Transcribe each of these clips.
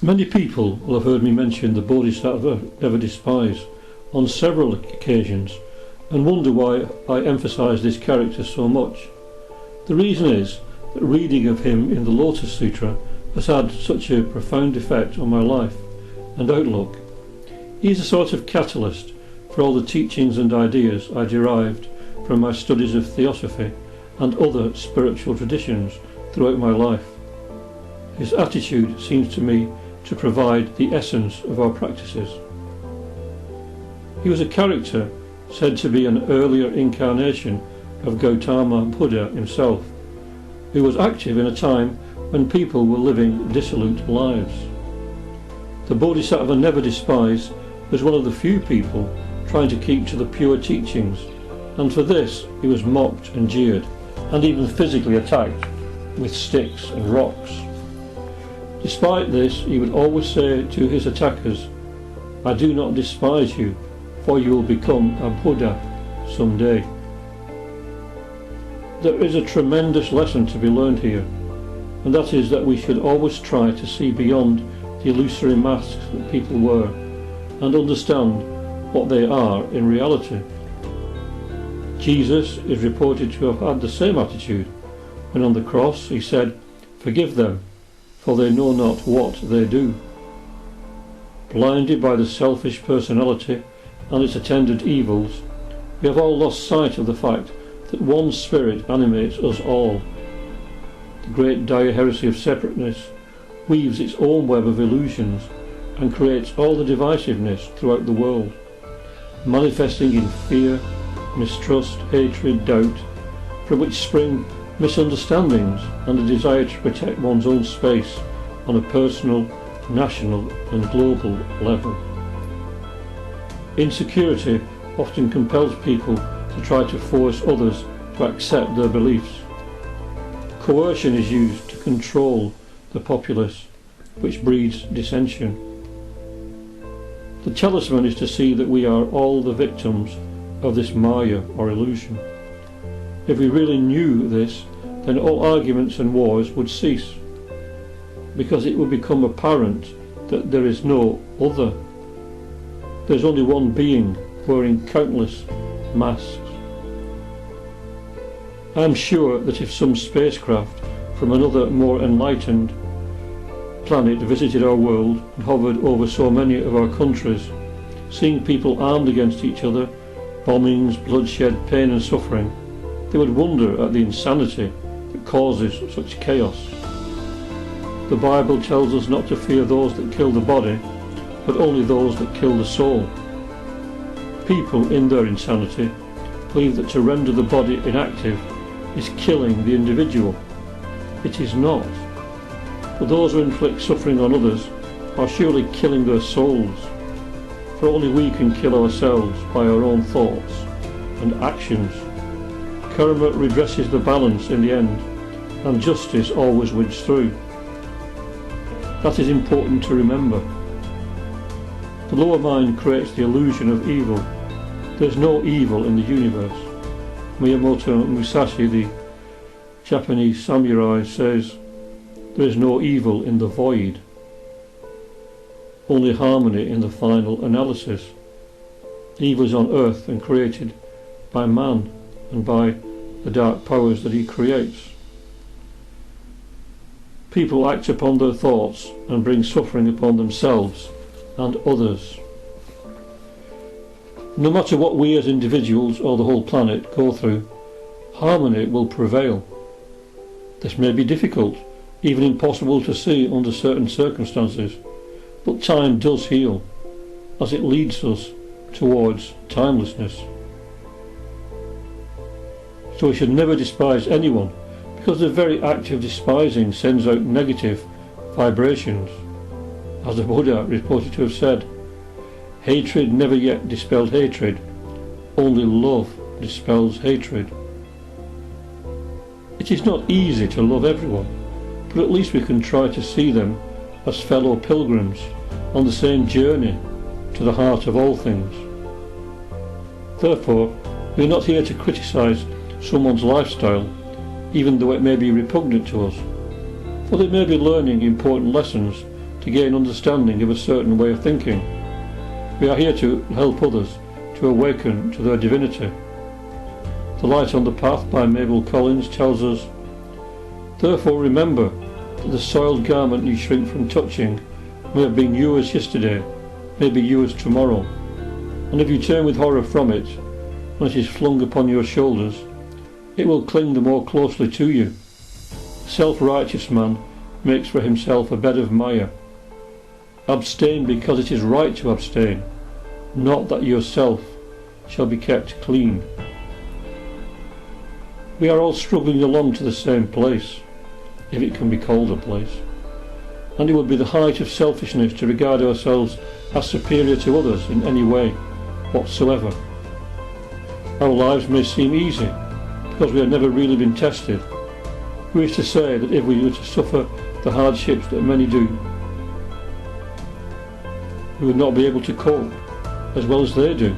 Many people will have heard me mention the Bodhisattva never despise on several occasions and wonder why I emphasise this character so much. The reason is that reading of him in the Lotus Sutra has had such a profound effect on my life and outlook. He is a sort of catalyst for all the teachings and ideas I derived from my studies of Theosophy and other spiritual traditions throughout my life. His attitude seems to me to provide the essence of our practices. He was a character said to be an earlier incarnation of Gautama Buddha himself, who was active in a time when people were living dissolute lives. The Bodhisattva never despise was one of the few people trying to keep to the pure teachings, and for this he was mocked and jeered, and even physically attacked with sticks and rocks. Despite this, he would always say to his attackers, "I do not despise you, for you will become a Buddha someday." There is a tremendous lesson to be learned here, and that is that we should always try to see beyond the illusory masks that people wear and understand what they are in reality. Jesus is reported to have had the same attitude when on the cross he said, "Forgive them, for they know not what they do." Blinded by the selfish personality and its attendant evils, we have all lost sight of the fact that one spirit animates us all. The great dire heresy of separateness weaves its own web of illusions and creates all the divisiveness throughout the world, manifesting in fear, mistrust, hatred, doubt, from which spring misunderstandings and a desire to protect one's own space on a personal, national and global level. Insecurity often compels people to try to force others to accept their beliefs. Coercion is used to control the populace, which breeds dissension. The talisman is to see that we are all the victims of this Maya or illusion. If we really knew this, then all arguments and wars would cease, because it would become apparent that there is no other. There is only one being wearing countless masks. I am sure that if some spacecraft from another more enlightened planet visited our world and hovered over so many of our countries, seeing people armed against each other, bombings, bloodshed, pain and suffering, they would wonder at the insanity that causes such chaos. The Bible tells us not to fear those that kill the body, but only those that kill the soul. People in their insanity believe that to render the body inactive is killing the individual. It is not. But those who inflict suffering on others are surely killing their souls, for only we can kill ourselves by our own thoughts and actions. Karma redresses the balance in the end, and justice always wins through. That is important to remember. The lower mind creates the illusion of evil. There is no evil in the universe. Miyamoto Musashi, the Japanese samurai, says, "There is no evil in the void, only harmony in the final analysis." Evil is on earth and created by man and by the dark powers that he creates. People act upon their thoughts and bring suffering upon themselves and others. No matter what we as individuals or the whole planet go through, harmony will prevail. This may be difficult, even impossible to see under certain circumstances, but time does heal, as it leads us towards timelessness. So we should never despise anyone, because the very act of despising sends out negative vibrations. As the Buddha reported to have said, "Hatred never yet dispelled hatred, only love dispels hatred." It is not easy to love everyone, but at least we can try to see them as fellow pilgrims on the same journey to the heart of all things. Therefore, we are not here to criticise someone's lifestyle, even though it may be repugnant to us, for they may be learning important lessons to gain understanding of a certain way of thinking. We are here to help others to awaken to their divinity. The Light on the Path by Mabel Collins tells us, "Therefore remember that the soiled garment you shrink from touching may have been yours yesterday, may be yours tomorrow, and if you turn with horror from it, when it is flung upon your shoulders, it will cling the more closely to you. The self-righteous man makes for himself a bed of mire. Abstain because it is right to abstain, not that yourself shall be kept clean." We are all struggling along to the same place, if it can be called a place, and it would be the height of selfishness to regard ourselves as superior to others in any way whatsoever. Our lives may seem easy because we have never really been tested. Who is to say that if we were to suffer the hardships that many do, we would not be able to cope as well as they do?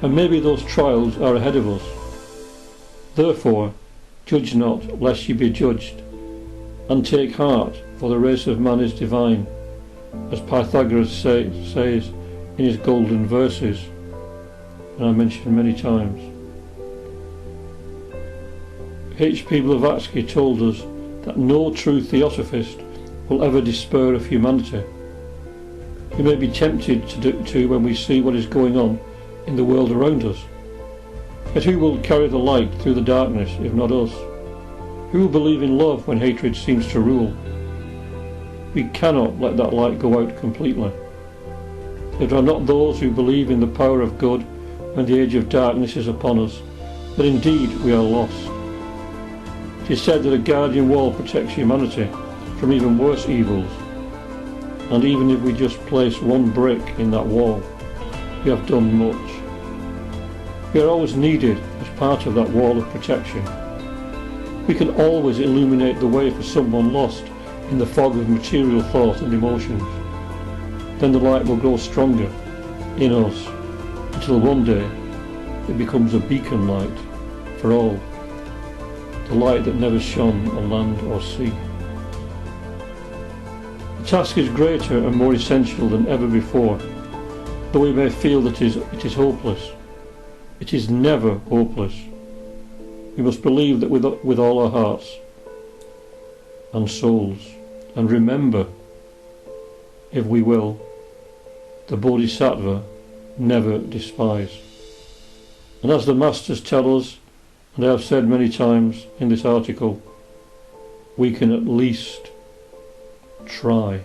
And maybe those trials are ahead of us. Therefore, judge not, lest ye be judged, and take heart, for the race of man is divine, as Pythagoras says in his golden verses, and I mentioned many times. H.P. Blavatsky told us that no true theosophist will ever despair of humanity. We may be tempted to when we see what is going on in the world around us. Yet who will carry the light through the darkness if not us? Who will believe in love when hatred seems to rule? We cannot let that light go out completely. If there are not those who believe in the power of good when the age of darkness is upon us, then indeed we are lost. It is said that a guardian wall protects humanity from even worse evils, and even if we just place one brick in that wall, we have done much. We are always needed as part of that wall of protection. We can always illuminate the way for someone lost in the fog of material thought and emotions. Then the light will grow stronger in us until one day it becomes a beacon light for all, the light that never shone on land or sea. The task is greater and more essential than ever before, though we may feel that it is hopeless. It is never hopeless. We must believe that with all our hearts and souls, and remember, if we will, the Bodhisattva never despise. And as the Masters tell us, and I have said many times in this article, we can at least try.